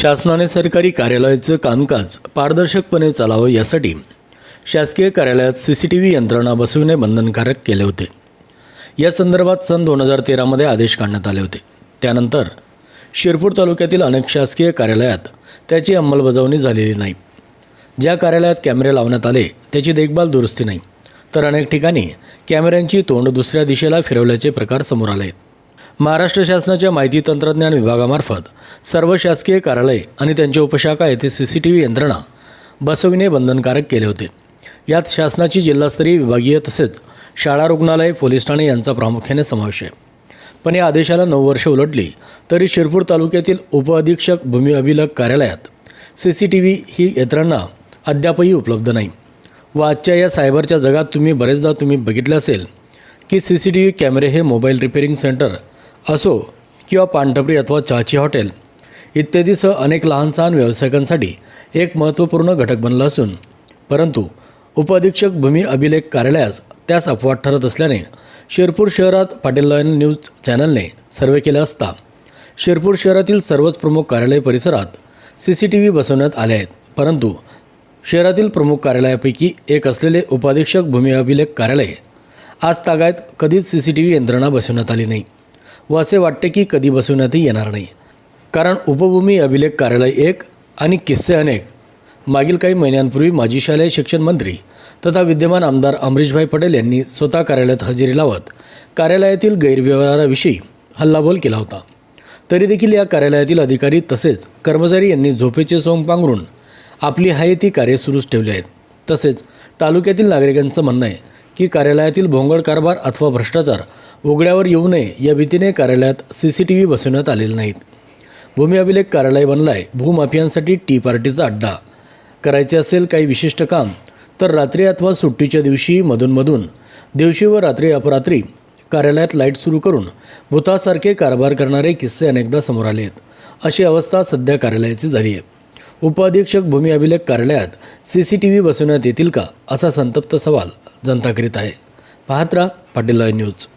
शासनाने सरकारी कार्यालयाचं कामकाज पारदर्शकपणे चालावं यासाठी शासकीय कार्यालयात CCTV यंत्रणा बसविणे बंधनकारक केले होते। या संदर्भात सन 2013 मध्ये आदेश काढण्यात आले होते। त्यानंतर शिरपूर तालुक्यातील अनेक शासकीय कार्यालयात त्याची अंमलबजावणी झालेली नाही। ज्या कार्यालयात कॅमेरे लावण्यात आले त्याची देखभाल दुरुस्ती नाही, तर अनेक ठिकाणी कॅमेऱ्यांची तोंड दुसऱ्या दिशेला फिरवल्याचे प्रकार समोर आले आहेत। महाराष्ट्र शासनाच्या माहिती तंत्रज्ञान विभागामार्फत सर्व शासकीय कार्यालय आणि त्यांच्या उपशाखा येथे CCTV यंत्रणा बसविणे बंधनकारक केले होते। यात शासनाची जिल्हास्तरीय विभागीय तसेच शाळा, रुग्णालय, पोलीस ठाणे यांचा प्रामुख्याने समावेश आहे। पण या आदेशाला 9 वर्ष उलटली तरी शिरपूर तालुक्यातील उपअधीक्षक भूमी अभिलेख कार्यालयात CCTV ही यंत्रणा अद्यापही उपलब्ध नाही। व आजच्या या सायबरच्या जगात तुम्ही बरेचदा बघितले असेल की CCTV कॅमेरे हे मोबाईल रिपेअरिंग सेंटर असो किंवा पानटपरी अथवा चहाची हॉटेल इत्यादीसह अनेक लहान सहान व्यावसायिकांसाठी एक महत्त्वपूर्ण घटक बनला असून परंतु उपअधीक्षक भूमी अभिलेख कार्यालयास त्यास अपवाद ठरत असल्याने शिरपूर शहरात पाटील लॉयन न्यूज चॅनलने सर्वे केला असता शिरपूर शहरातील सर्वच प्रमुख कार्यालय परिसरात CCTV बसवण्यात आले आहेत। परंतु शहरातील प्रमुख कार्यालयापैकी एक असलेले उपअधीक्षक भूमी अभिलेख कार्यालय आज तागायत कधीच CCTV यंत्रणा बसवण्यात आली नाही व असे वाटते की कधी बसवण्यातही येणार नाही। कारण उपभूमी अभिलेख कार्यालय एक आणि किस्से अनेक। मागील काही महिन्यांपूर्वी माजी शालेय शिक्षण मंत्री तथा विद्यमान आमदार अमरीशभाई पटेल यांनी स्वतः कार्यालयात हजेरी लावत कार्यालयातील गैरव्यवहाराविषयी हल्लाबोल केला होता। तरी देखील या कार्यालयातील अधिकारी तसेच कर्मचारी यांनी झोपेचे सोंग पांघरून आपली आहे ती कार्य सुरूच ठेवली आहेत। तसेच तालुक्यातील नागरिकांचं म्हणणं आहे की कार्यालयातील भोंगळ कारभार अथवा भ्रष्टाचार उघड्यावर येऊ नये या भीतीने कार्यालयात CCTV बसवण्यात आलेले नाहीत। भूमी अभिलेख कार्यालय बनलं आहे भूमाफियांसाठी टी पार्टीचा अड्डा। करायचे असेल काही विशिष्ट काम तर रात्री अथवा सुट्टीच्या दिवशी मधून दिवशी व रात्री अपरात्री कार्यालयात लाईट सुरू करून भूतासारखे कारभार करणारे किस्से अनेकदा समोर आले आहेत। अशी अवस्था सध्या कार्यालयाची झाली आहे। उपअधीक्षक भूमी अभिलेख कार्यालयात CCTV बसवण्यात येतील का असा संतप्त सवाल जनता करीत आहे। पाहत राहा पाटील लॉयन न्यूज।